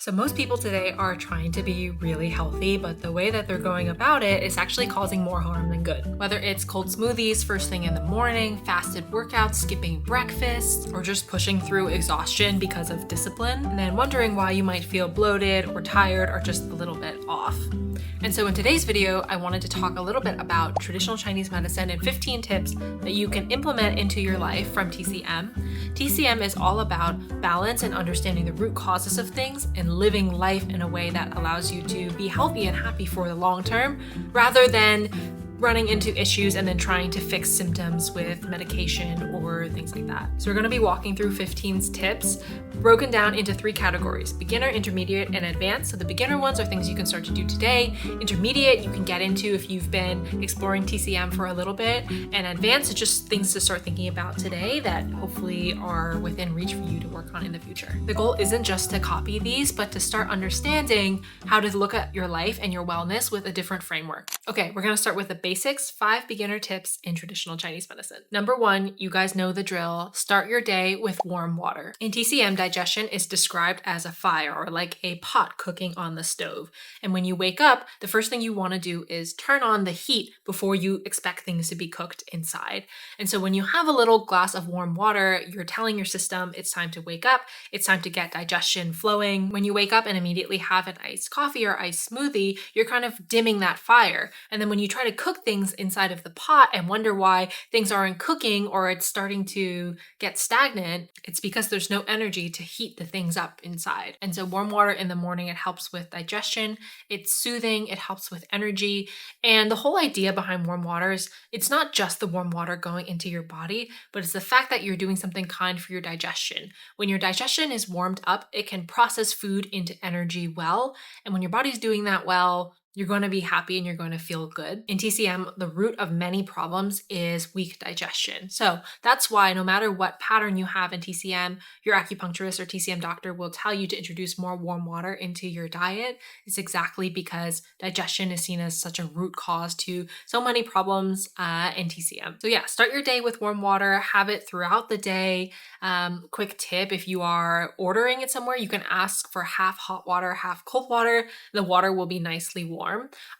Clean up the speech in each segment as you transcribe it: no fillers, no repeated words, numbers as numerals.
So most people today are trying to be really healthy, but the way that they're going about it is actually causing more harm than good. Whether it's cold smoothies first thing in the morning, fasted workouts, skipping breakfast, or just pushing through exhaustion because of discipline, and then wondering why you might feel bloated or tired or just a little bit off. And so in today's video, I wanted to talk a little bit about traditional Chinese medicine and 15 tips that you can implement into your life from TCM. TCM is all about balance and understanding the root causes of things and living life in a way that allows you to be healthy and happy for the long term, rather than running into issues and then trying to fix symptoms with medication or things like that. So we're going to be walking through 15 tips broken down into 3 categories: beginner, intermediate, and advanced. So the beginner ones are things you can start to do today. Intermediate you can get into if you've been exploring TCM for a little bit, and advanced is just things to start thinking about today that hopefully are within reach for you to work on in the future. The goal isn't just to copy these, but to start understanding how to look at your life and your wellness with a different framework. Okay, we're going to start with the basics, 5 beginner tips in traditional Chinese medicine. Number 1, you guys know the drill. Start your day with warm water. In TCM, digestion is described as a fire, or like a pot cooking on the stove. And when you wake up, the first thing you want to do is turn on the heat before you expect things to be cooked inside. And so when you have a little glass of warm water, you're telling your system it's time to wake up, it's time to get digestion flowing. When you wake up and immediately have an iced coffee or iced smoothie, you're kind of dimming that fire. And then when you try to cook things inside of the pot and wonder why things aren't cooking or it's starting to get stagnant, it's because there's no energy to heat the things up inside. And so warm water in the morning, it helps with digestion, it's soothing, it helps with energy. And the whole idea behind warm water is it's not just the warm water going into your body, but it's the fact that you're doing something kind for your digestion. When your digestion is warmed up, it can process food into energy well. And when your body's doing that well, you're going to be happy and you're going to feel good. In TCM, the root of many problems is weak digestion. So that's why no matter what pattern you have in TCM, your acupuncturist or TCM doctor will tell you to introduce more warm water into your diet. It's exactly because digestion is seen as such a root cause to so many problems in TCM. So yeah, start your day with warm water, have it throughout the day. Quick tip, if you are ordering it somewhere, you can ask for half hot water, half cold water. The water will be nicely warm.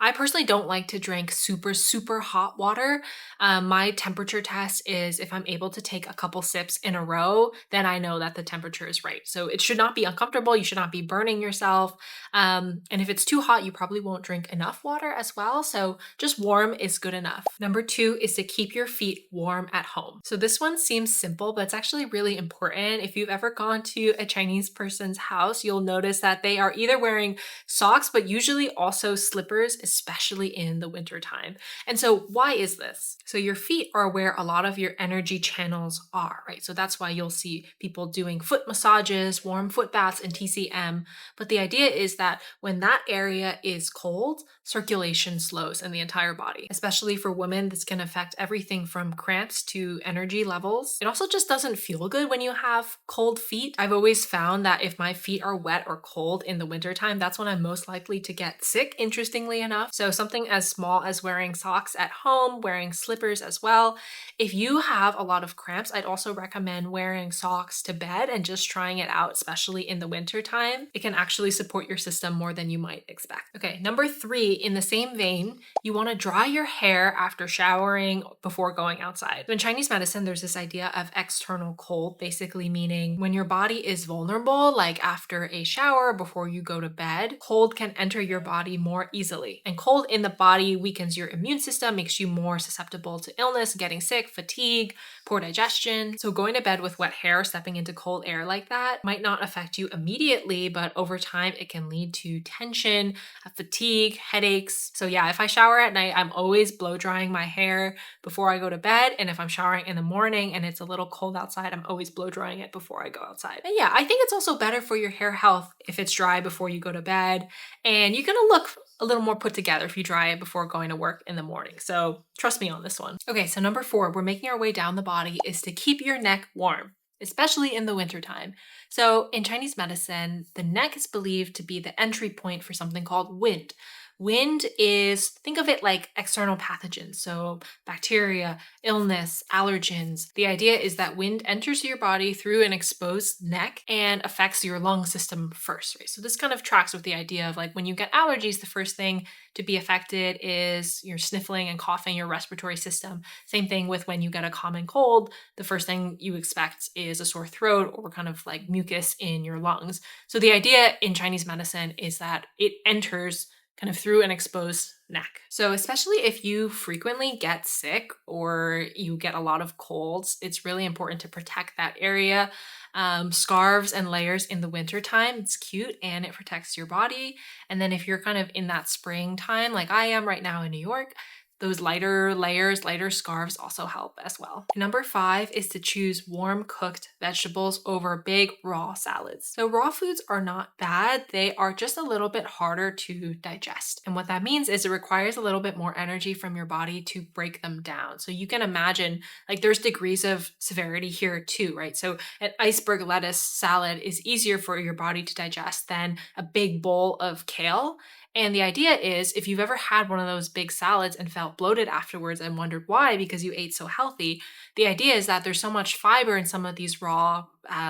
I personally don't like to drink super hot water. My temperature test is if I'm able to take a couple sips in a row, then I know that the temperature is right. So it should not be uncomfortable. You should not be burning yourself. And if it's too hot, you probably won't drink enough water as well. So just warm is good enough. Number 2 is to keep your feet warm at home. So this one seems simple, but it's actually really important. If you've ever gone to a Chinese person's house, you'll notice that they are either wearing socks, but usually also slippers, especially in the winter time. And so why is this? So your feet are where a lot of your energy channels are, right? So that's why you'll see people doing foot massages, warm foot baths in TCM. But the idea is that when that area is cold, circulation slows in the entire body. Especially for women, this can affect everything from cramps to energy levels. It also just doesn't feel good when you have cold feet. I've always found that if my feet are wet or cold in the wintertime, that's when I'm most likely to get sick, interestingly enough. So something as small as wearing socks at home, wearing slippers as well. If you have a lot of cramps, I'd also recommend wearing socks to bed and just trying it out, especially in the winter time. It can actually support your system more than you might expect. Okay, number 3, in the same vein, you want to dry your hair after showering before going outside. So in Chinese medicine, there's this idea of external cold, basically meaning when your body is vulnerable, like after a shower, before you go to bed, cold can enter your body more easily. And cold in the body weakens your immune system, makes you more susceptible to illness, getting sick, fatigue, poor digestion. So going to bed with wet hair, stepping into cold air like that might not affect you immediately, but over time it can lead to tension, fatigue, headaches. So yeah, if I shower at night, I'm always blow drying my hair before I go to bed. And if I'm showering in the morning and it's a little cold outside, I'm always blow drying it before I go outside. And yeah, I think it's also better for your hair health if it's dry before you go to bed. And you're gonna look a little more put together if you dry it before going to work in the morning. So trust me on this one. Okay, so number 4, we're making our way down the body, is to keep your neck warm, especially in the wintertime. So in Chinese medicine, the neck is believed to be the entry point for something called wind. Wind is, think of it like external pathogens, so bacteria, illness, allergens. The idea is that wind enters your body through an exposed neck and affects your lung system first, right? So this kind of tracks with the idea of like when you get allergies, the first thing to be affected is your sniffling and coughing, your respiratory system. Same thing with when you get a common cold, the first thing you expect is a sore throat or kind of like mucus in your lungs. So the idea in Chinese medicine is that it enters kind of through an exposed neck. So especially if you frequently get sick or you get a lot of colds, it's really important to protect that area. Scarves and layers in the wintertime, it's cute and it protects your body. And then if you're kind of in that springtime, like I am right now in New York, those lighter layers, lighter scarves also help as well. Number 5 is to choose warm cooked vegetables over big raw salads. So raw foods are not bad, they are just a little bit harder to digest. And what that means is it requires a little bit more energy from your body to break them down. So you can imagine like there's degrees of severity here too, right? So an iceberg lettuce salad is easier for your body to digest than a big bowl of kale. And the idea is if you've ever had one of those big salads and felt bloated afterwards and wondered why because you ate so healthy, the idea is that there's so much fiber in some of these raw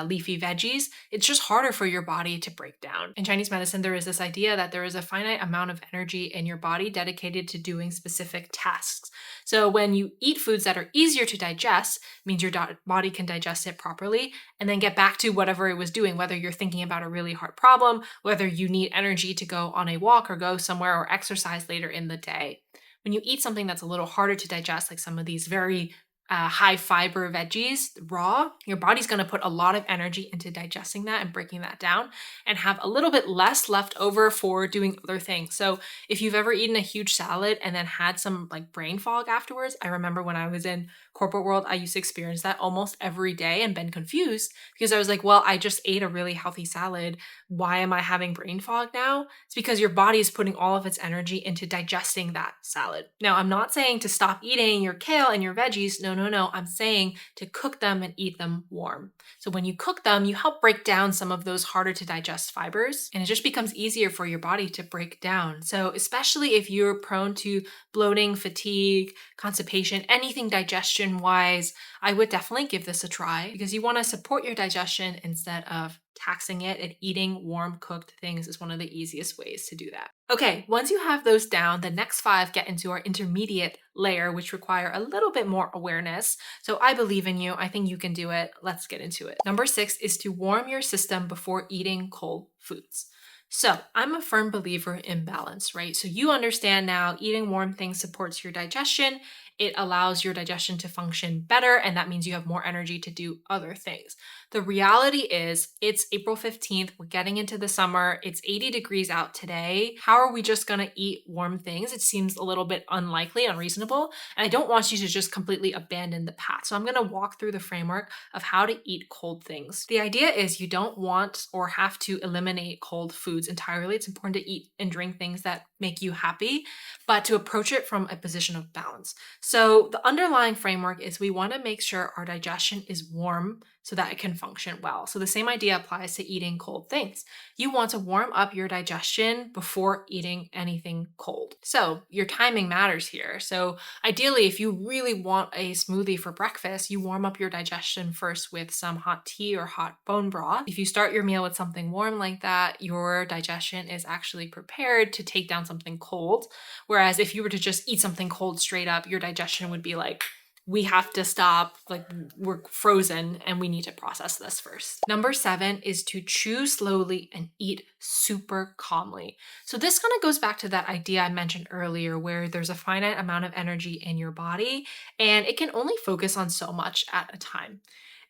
leafy veggies, it's just harder for your body to break down. In Chinese medicine, there is this idea that there is a finite amount of energy in your body dedicated to doing specific tasks. So when you eat foods that are easier to digest, means your body can digest it properly and then get back to whatever it was doing, whether you're thinking about a really hard problem, whether you need energy to go on a walk or go somewhere or exercise later in the day. When you eat something that's a little harder to digest, like some of these very high fiber veggies raw, your body's going to put a lot of energy into digesting that and breaking that down and have a little bit less left over for doing other things. So if you've ever eaten a huge salad and then had some like brain fog afterwards, I remember when I was in corporate world, I used to experience that almost every day and been confused because I was like, well, I just ate a really healthy salad. Why am I having brain fog now? It's because your body is putting all of its energy into digesting that salad. Now, I'm not saying to stop eating your kale and your veggies. No. I'm saying to cook them and eat them warm. So when you cook them, you help break down some of those harder to digest fibers, and it just becomes easier for your body to break down. So especially if you're prone to bloating, fatigue, constipation, anything digestion wise, I would definitely give this a try because you want to support your digestion instead of taxing it, and eating warm cooked things is one of the easiest ways to do that. Okay, once you have those down, the next 5 get into our intermediate layer, which require a little bit more awareness. So I believe in you. I think you can do it. Let's get into it. Number 6 is to warm your system before eating cold foods. So I'm a firm believer in balance, right? So you understand now eating warm things supports your digestion. It allows your digestion to function better, and that means you have more energy to do other things. The reality is it's April 15th. We're getting into the summer. It's 80 degrees out today. How are we just going to eat warm things? It seems a little bit unlikely, unreasonable. And I don't want you to just completely abandon the path. So I'm going to walk through the framework of how to eat cold things. The idea is you don't want or have to eliminate cold foods entirely. It's important to eat and drink things that make you happy, but to approach it from a position of balance. So the underlying framework is we want to make sure our digestion is warm so that it can function well. So the same idea applies to eating cold things. You want to warm up your digestion before eating anything cold. So your timing matters here. So ideally, if you really want a smoothie for breakfast, you warm up your digestion first with some hot tea or hot bone broth. If you start your meal with something warm like that, your digestion is actually prepared to take down something cold. Whereas if you were to just eat something cold straight up, your digestion would be like, we have to stop, like we're frozen and we need to process this first. Number 7 is to chew slowly and eat super calmly. So this kind of goes back to that idea I mentioned earlier where there's a finite amount of energy in your body and it can only focus on so much at a time.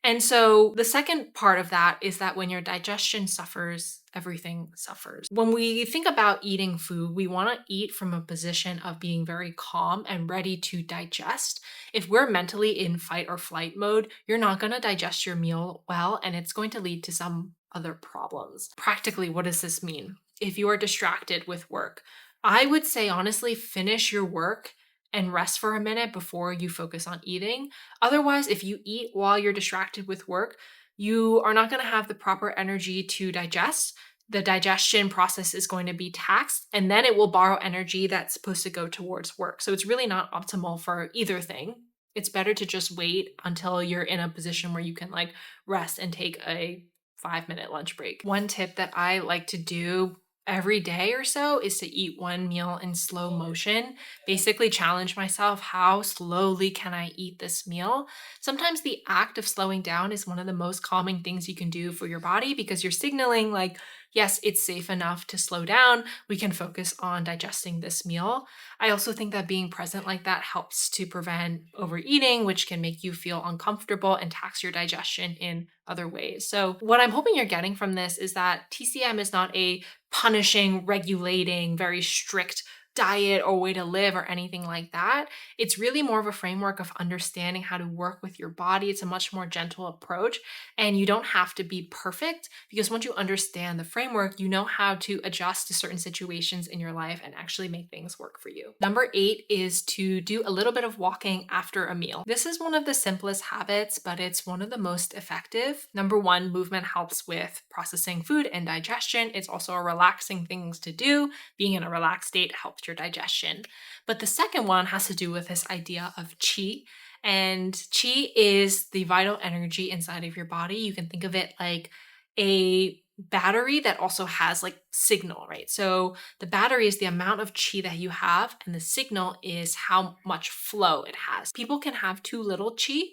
And so the second part of that is that when your digestion suffers, everything suffers. When we think about eating food, we want to eat from a position of being very calm and ready to digest. If we're mentally in fight or flight mode, you're not going to digest your meal well, and it's going to lead to some other problems. Practically, what does this mean? If you are distracted with work, I would say honestly, finish your work and rest for a minute before you focus on eating. Otherwise, if you eat while you're distracted with work, you are not going to have the proper energy to digest. the digestion process is going to be taxed, and then it will borrow energy that's supposed to go towards work. So it's really not optimal for either thing. It's better to just wait until you're in a position where you can like rest and take a 5-minute lunch break. One tip that I like to do every day or so is to eat one meal in slow motion. Basically challenge myself, how slowly can I eat this meal? Sometimes the act of slowing down is one of the most calming things you can do for your body because you're signaling like, yes, it's safe enough to slow down. We can focus on digesting this meal. I also think that being present like that helps to prevent overeating, which can make you feel uncomfortable and tax your digestion in other ways. So, what I'm hoping you're getting from this is that TCM is not a punishing, regulating, very strict diet or way to live or anything like that. It's really more of a framework of understanding how to work with your body. It's a much more gentle approach, and you don't have to be perfect because once you understand the framework, you know how to adjust to certain situations in your life and actually make things work for you. Number 8 is to do a little bit of walking after a meal. This is one of the simplest habits, but it's one of the most effective. Number 1, movement helps with processing food and digestion. It's also a relaxing thing to do. Being in a relaxed state helps your digestion. But the second one has to do with this idea of qi. And qi is the vital energy inside of your body. You can think of it like a battery that also has like signal, right? So the battery is the amount of qi that you have, and the signal is how much flow it has. People can have too little qi.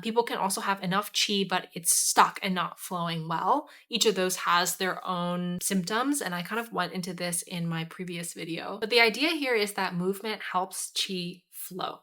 People can also have enough qi, but it's stuck and not flowing well. Each of those has their own symptoms, and I kind of went into this in my previous video. But the idea here is that movement helps qi flow.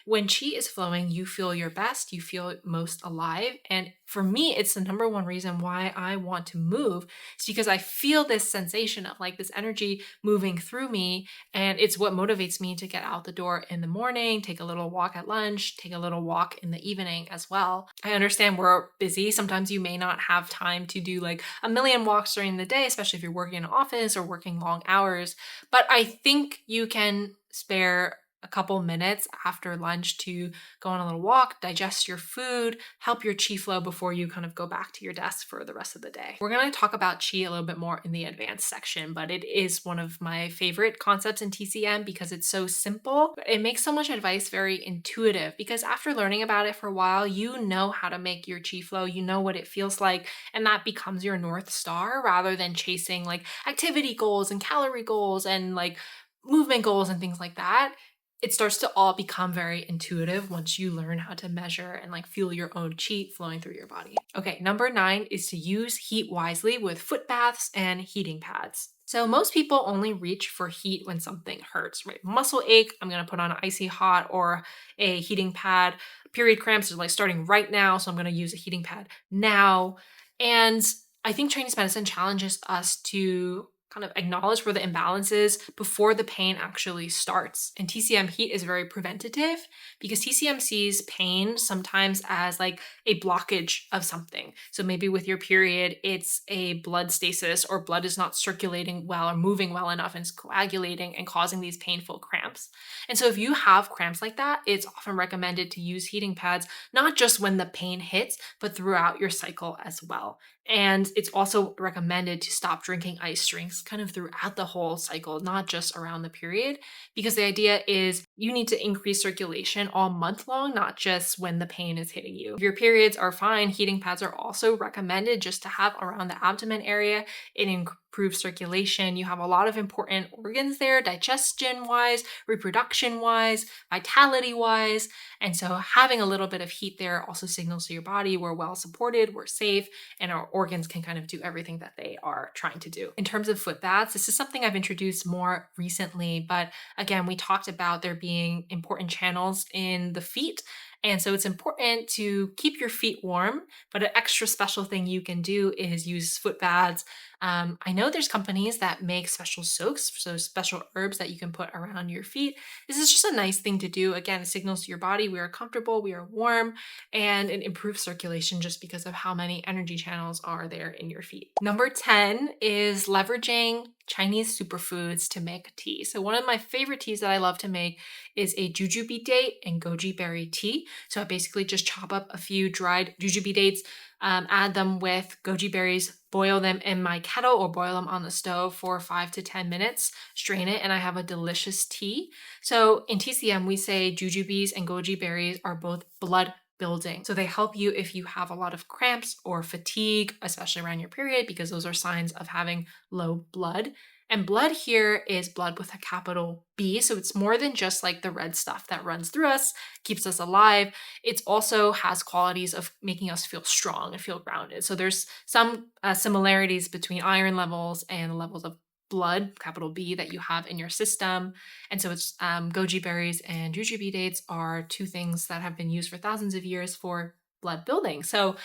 When qi is flowing, you feel your best, you feel most alive. And for me, it's the number one reason why I want to move. It's because I feel this sensation of like this energy moving through me. And it's what motivates me to get out the door in the morning, take a little walk at lunch, take a little walk in the evening as well. I understand we're busy. Sometimes you may not have time to do like a million walks during the day, especially if you're working in an office or working long hours. But I think you can spare a couple minutes after lunch to go on a little walk, digest your food, help your qi flow before you kind of go back to your desk for the rest of the day. We're going to talk about qi a little bit more in the advanced section, but it is one of my favorite concepts in TCM because it's so simple. It makes so much advice very intuitive because after learning about it for a while, you know how to make your qi flow, you know what it feels like, and that becomes your North Star rather than chasing like activity goals and calorie goals and like movement goals and things like that. It starts to all become very intuitive once you learn how to measure and like feel your own qi flowing through your body. Okay, number 9 is to use heat wisely with foot baths and heating pads. So most people only reach for heat when something hurts, right? Muscle ache, I'm gonna put on an icy hot or a heating pad. Period cramps are like starting right now, so I'm gonna use a heating pad now. And I think Chinese medicine challenges us to kind of acknowledge where the imbalance is before the pain actually starts. And TCM heat is very preventative because TCM sees pain sometimes as like a blockage of something. So maybe with your period, it's a blood stasis or blood is not circulating well or moving well enough and it's coagulating and causing these painful cramps. And so if you have cramps like that, it's often recommended to use heating pads, not just when the pain hits, but throughout your cycle as well. And it's also recommended to stop drinking ice drinks kind of throughout the whole cycle, not just around the period, because the idea is you need to increase circulation all month long, not just when the pain is hitting you. If your periods are fine, heating pads are also recommended just to have around the abdomen area. It improves circulation. You have a lot of important organs there, digestion wise, reproduction wise, vitality wise. And so having a little bit of heat there also signals to your body we're well supported, we're safe, and our organs can kind of do everything that they are trying to do. In terms of foot baths, this is something I've introduced more recently, but again, we talked about there being important channels in the feet. And so it's important to keep your feet warm, but an extra special thing you can do is use foot baths. I know there's companies that make special soaks, so special herbs that you can put around your feet. This is just a nice thing to do. Again, it signals to your body we are comfortable, we are warm, and it improves circulation just because of how many energy channels are there in your feet. Number 10 is leveraging Chinese superfoods to make tea. So one of my favorite teas that I love to make is a jujube date and goji berry tea. So I basically just chop up a few dried jujube dates, add them with goji berries, boil them in my kettle or boil them on the stove for 5 to 10 minutes, strain it, and I have a delicious tea. So in TCM, we say jujubes and goji berries are both blood building. So they help you if you have a lot of cramps or fatigue, especially around your period, because those are signs of having low blood. And blood here is blood with a capital B. So it's more than just like the red stuff that runs through us, keeps us alive. It also has qualities of making us feel strong and feel grounded. So there's some similarities between iron levels and the levels of blood, capital B, that you have in your system. And so it's goji berries and jujube dates are two things that have been used for thousands of years for blood building. So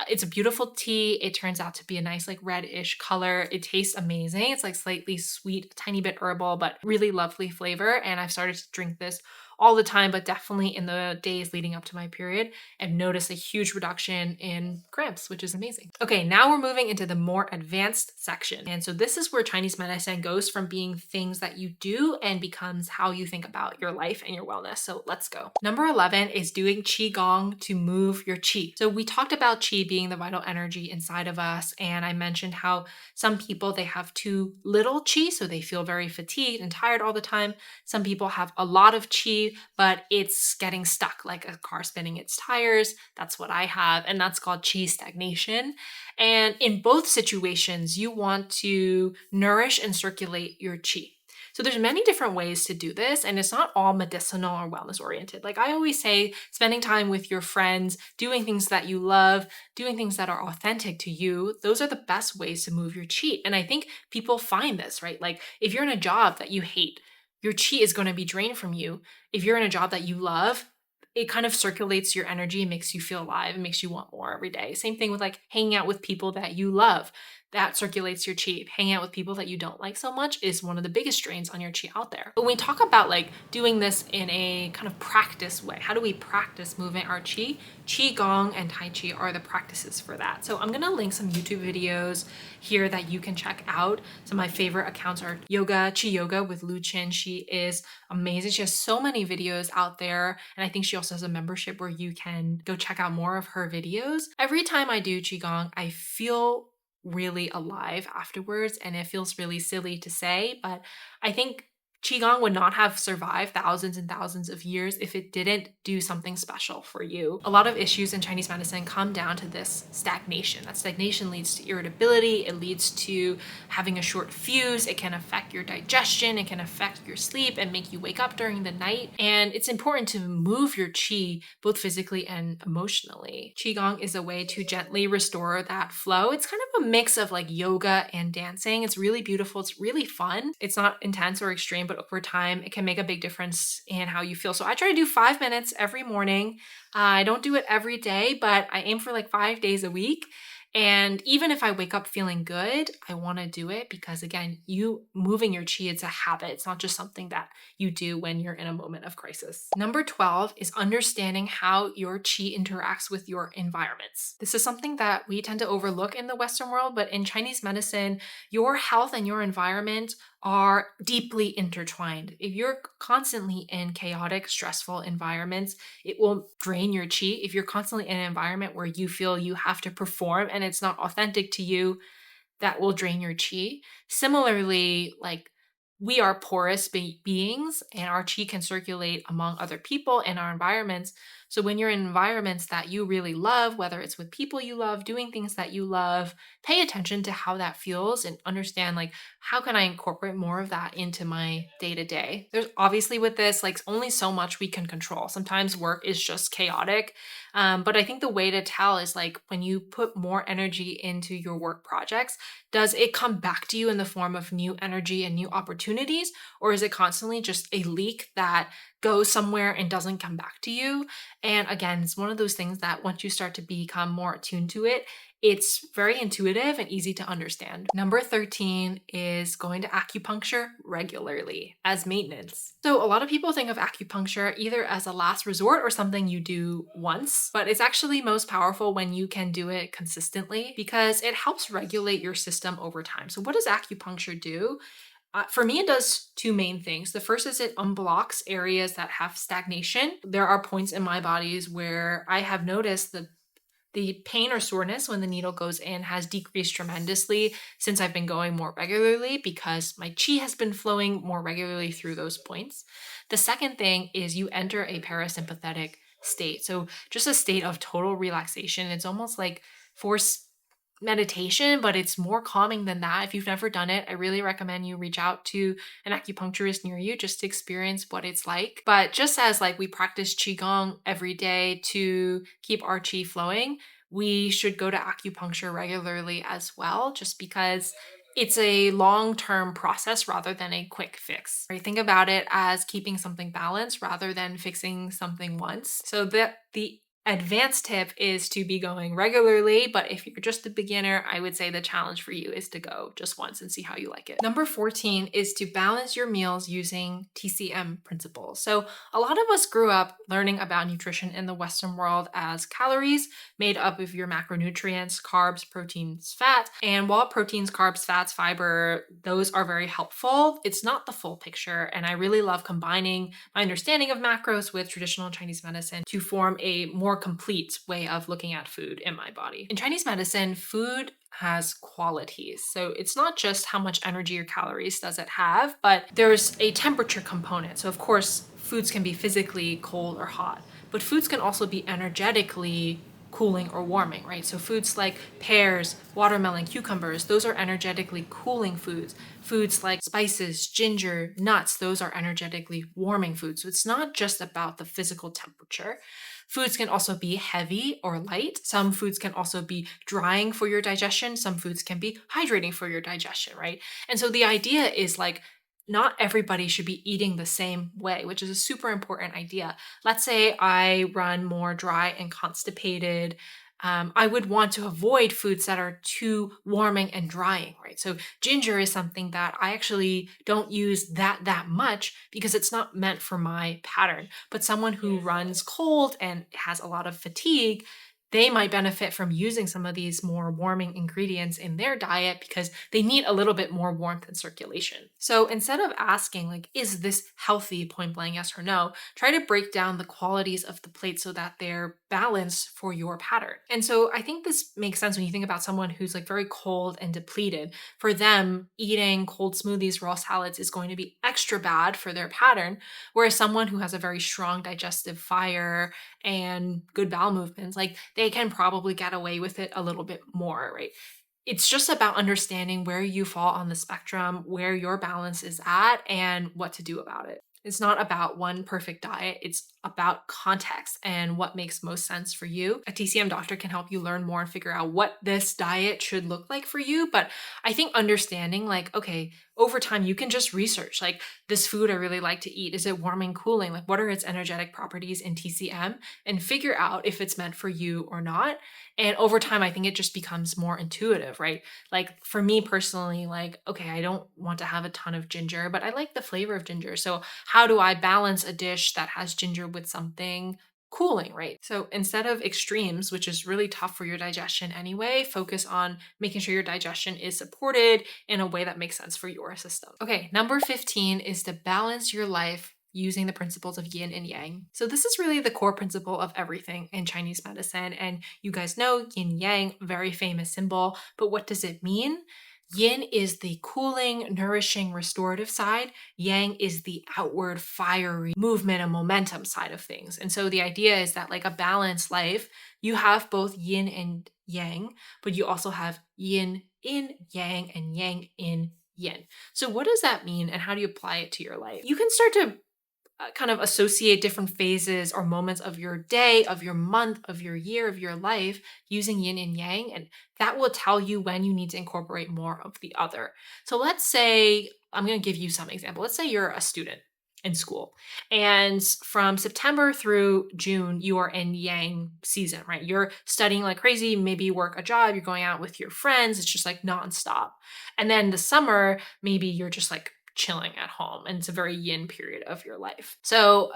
it's a beautiful tea. It turns out to be a nice like reddish color. It tastes amazing. It's like slightly sweet, a tiny bit herbal, but really lovely flavor. And I've started to drink this all the time, but definitely in the days leading up to my period, and notice a huge reduction in cramps, which is amazing. Okay, now we're moving into the more advanced section. And so this is where Chinese medicine goes from being things that you do and becomes how you think about your life and your wellness. So let's go. Number 11 is doing Qigong to move your Qi. So we talked about Qi being the vital energy inside of us. And I mentioned how some people, they have too little Qi, so they feel very fatigued and tired all the time. Some people have a lot of Qi, but it's getting stuck like a car spinning its tires. That's what I have, and that's called Qi stagnation. And in both situations, you want to nourish and circulate your Qi. So there's many different ways to do this, and it's not all medicinal or wellness oriented. Like I always say, spending time with your friends, doing things that you love, doing things that are authentic to you, those are the best ways to move your Qi. And I think people find this, right? Like if you're in a job that you hate, your Qi is going to be drained from you. If you're in a job that you love, it kind of circulates your energy and makes you feel alive and makes you want more every day. Same thing with like hanging out with people that you love. That circulates your Qi. Hanging out with people that you don't like so much is one of the biggest drains on your Qi out there. But when we talk about like doing this in a kind of practice way, how do we practice moving our Qi? Qigong and Tai Chi are the practices for that. So I'm gonna link some YouTube videos here that you can check out. Some of my favorite accounts are QiYoga with Luchin. She is amazing. She has so many videos out there. And I think she also has a membership where you can go check out more of her videos. Every time I do Qigong, I feel really alive afterwards, and it feels really silly to say, but I think Qigong would not have survived thousands and thousands of years if it didn't do something special for you. A lot of issues in Chinese medicine come down to this stagnation. That stagnation leads to irritability, it leads to having a short fuse, it can affect your digestion, it can affect your sleep and make you wake up during the night. And it's important to move your Qi both physically and emotionally. Qigong is a way to gently restore that flow. It's kind of a mix of like yoga and dancing. It's really beautiful, it's really fun. It's not intense or extreme, but over time, it can make a big difference in how you feel. So I try to do 5 minutes every morning. I don't do it every day, but I aim for like 5 days a week. And even if I wake up feeling good, I want to do it because again, you moving your Qi, it's a habit. It's not just something that you do when you're in a moment of crisis. Number 12 is understanding how your Qi interacts with your environments. This is something that we tend to overlook in the Western world, but in Chinese medicine, your health and your environment are deeply intertwined. If you're constantly in chaotic, stressful environments, it will drain your Qi. If you're constantly in an environment where you feel you have to perform and it's not authentic to you, that will drain your Qi. Similarly, like we are porous beings and our Qi can circulate among other people in our environments. So when you're in environments that you really love, whether it's with people you love, doing things that you love, pay attention to how that feels and understand like, how can I incorporate more of that into my day-to-day? There's obviously with this, like only so much we can control. Sometimes work is just chaotic. But I think the way to tell is like when you put more energy into your work projects, does it come back to you in the form of new energy and new opportunities? Or is it constantly just a leak that goes somewhere and doesn't come back to you? And again, it's one of those things that once you start to become more attuned to it, It's very intuitive and easy to understand. Number 13 is going to acupuncture regularly as maintenance. So a lot of people think of acupuncture either as a last resort or something you do once, but it's actually most powerful when you can do it consistently because it helps regulate your system over time. So what does acupuncture do? For me, it does two main things. The first is it unblocks areas that have stagnation. There are points in my bodies where I have noticed the pain or soreness when the needle goes in has decreased tremendously since I've been going more regularly because my chi has been flowing more regularly through those points. The second thing is you enter a parasympathetic state. So just a state of total relaxation. It's almost like force meditation, but it's more calming than that. If you've never done it, I really recommend you reach out to an acupuncturist near you just to experience what it's like. But just as like we practice qigong every day to keep our qi flowing, we should go to acupuncture regularly as well, just because it's a long-term process rather than a quick fix. Right? Think about it as keeping something balanced rather than fixing something once. So the advanced tip is to be going regularly, but if you're just a beginner, I would say the challenge for you is to go just once and see how you like it. Number 14 is to balance your meals using TCM principles. So a lot of us grew up learning about nutrition in the Western world as calories made up of your macronutrients, carbs, proteins, fat. And while proteins, carbs, fats, fiber, those are very helpful, it's not the full picture. And I really love combining my understanding of macros with traditional Chinese medicine to form a more complete way of looking at food in my body. In Chinese medicine, food has qualities. So it's not just how much energy or calories does it have, but there's a temperature component. So of course, foods can be physically cold or hot, but foods can also be energetically cooling or warming, right? So foods like pears, watermelon, cucumbers, those are energetically cooling foods. Foods like spices, ginger, nuts, those are energetically warming foods. So it's not just about the physical temperature. Foods can also be heavy or light. Some foods can also be drying for your digestion. Some foods can be hydrating for your digestion, right? And so the idea is like, not everybody should be eating the same way, which is a super important idea. Let's say I run more dry and constipated. I would want to avoid foods that are too warming and drying, right? So ginger is something that I actually don't use that much because it's not meant for my pattern. But someone who runs cold and has a lot of fatigue, they might benefit from using some of these more warming ingredients in their diet because they need a little bit more warmth and circulation. So instead of asking, like, is this healthy, point blank, yes or no, try to break down the qualities of the plate so that they're balanced for your pattern. And so I think this makes sense when you think about someone who's like very cold and depleted. For them, eating cold smoothies, raw salads is going to be extra bad for their pattern. Whereas someone who has a very strong digestive fire and good bowel movements, like they can probably get away with it a little bit more, right? It's just about understanding where you fall on the spectrum, where your balance is at, and what to do about it. It's not about one perfect diet. It's about context and what makes most sense for you. A TCM doctor can help you learn more and figure out what this diet should look like for you. But I think understanding, like, okay, over time, you can just research, like, this food I really like to eat. Is it warming, cooling? Like, what are its energetic properties in TCM? And figure out if it's meant for you or not. And over time, I think it just becomes more intuitive, right? Like for me personally, like, okay, I don't want to have a ton of ginger, but I like the flavor of ginger. So how do I balance a dish that has ginger with something cooling, right? So instead of extremes, which is really tough for your digestion anyway, focus on making sure your digestion is supported in a way that makes sense for your system. Okay, number 15 is to balance your life using the principles of yin and yang. So this is really the core principle of everything in Chinese medicine. And you guys know yin yang, very famous symbol, but what does it mean? Yin is the cooling, nourishing, restorative side. Yang is the outward, fiery movement and momentum side of things. And so the idea is that, like a balanced life, you have both yin and yang, but you also have yin in yang and yang in yin. So what does that mean and how do you apply it to your life? You can start to kind of associate different phases or moments of your day, of your month, of your year, of your life using yin and yang. And that will tell you when you need to incorporate more of the other. So let's say, I'm going to give you some example. Let's say you're a student in school. And from September through June, you are in yang season, right? You're studying like crazy. Maybe you work a job, you're going out with your friends. It's just like nonstop. And then the summer, maybe you're just like chilling at home, and it's a very yin period of your life. So,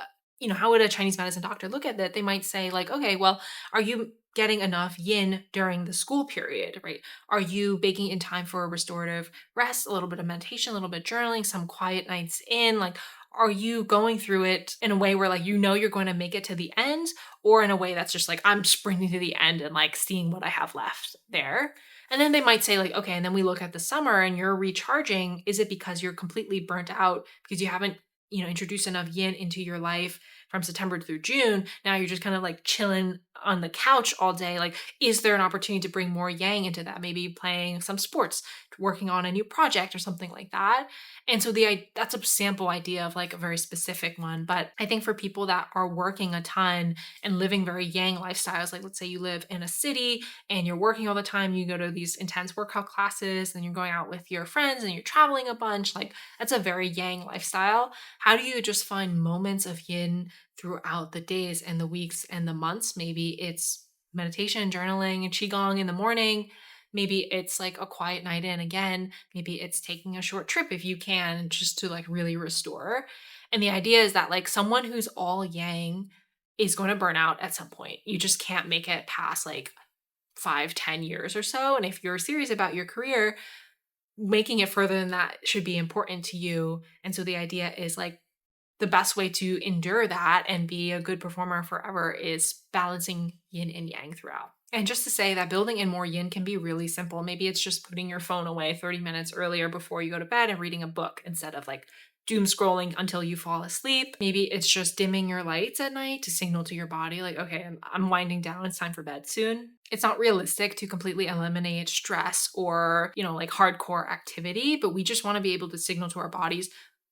how would a Chinese medicine doctor look at that? They might say, like, okay, well, are you getting enough yin during the school period, right? Are you baking in time for a restorative rest, a little bit of meditation, a little bit of journaling, some quiet nights in? Like, are you going through it in a way where like you're going to make it to the end, or in a way that's just like I'm sprinting to the end and like seeing what I have left there? And then they might say like, okay, and then we look at the summer and you're recharging. Is it because you're completely burnt out because you haven't, introduced enough yin into your life from September through June? Now you're just kind of like chilling on the couch all day. Like, is there an opportunity to bring more yang into that? Maybe playing some sports, working on a new project or something like that. And so that's a sample idea of like a very specific one. But I think for people that are working a ton and living very yang lifestyles, like let's say you live in a city and you're working all the time, you go to these intense workout classes and you're going out with your friends and you're traveling a bunch, like that's a very yang lifestyle. How do you just find moments of yin throughout the days and the weeks and the months? Maybe it's meditation, journaling, and qigong in the morning. Maybe it's like a quiet night in again. Maybe it's taking a short trip if you can, just to like really restore. And the idea is that like someone who's all yang is going to burn out at some point. You just can't make it past like 5-10 years or so. And if you're serious about your career, making it further than that should be important to you. And so the idea is like the best way to endure that and be a good performer forever is balancing yin and yang throughout. And just to say that building in more yin can be really simple. Maybe it's just putting your phone away 30 minutes earlier before you go to bed and reading a book instead of like doom scrolling until you fall asleep. Maybe it's just dimming your lights at night to signal to your body like, okay, I'm winding down. It's time for bed soon. It's not realistic to completely eliminate stress or, like hardcore activity, but we just want to be able to signal to our bodies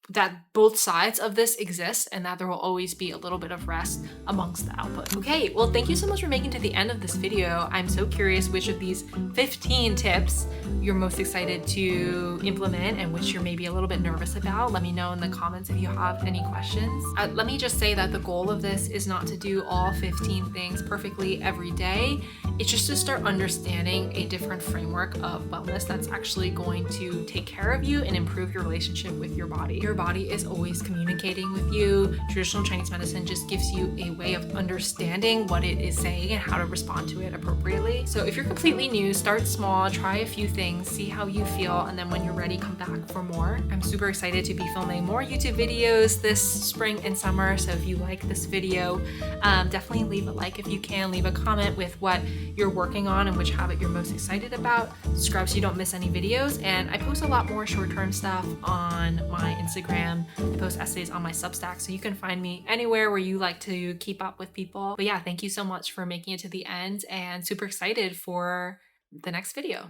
that both sides of this exist and that there will always be a little bit of rest amongst the output. Okay, well, thank you so much for making it to the end of this video. I'm so curious which of these 15 tips you're most excited to implement and which you're maybe a little bit nervous about. Let me know in the comments if you have any questions. Let me just say that the goal of this is not to do all 15 things perfectly every day. It's just to start understanding a different framework of wellness that's actually going to take care of you and improve your relationship with your body. Your body is always communicating with you. Traditional Chinese medicine just gives you a way of understanding what it is saying and how to respond to it appropriately. So if you're completely new, start small, try a few things, see how you feel, and then when you're ready, come back for more. I'm super excited to be filming more YouTube videos this spring and summer. So if you like this video, definitely leave a like if you can, leave a comment with what you're working on and which habit you're most excited about. Subscribe so you don't miss any videos. And I post a lot more short-term stuff on my Instagram. I post essays on my Substack, so you can find me anywhere where you like to keep up with people. But yeah, thank you so much for making it to the end and super excited for the next video.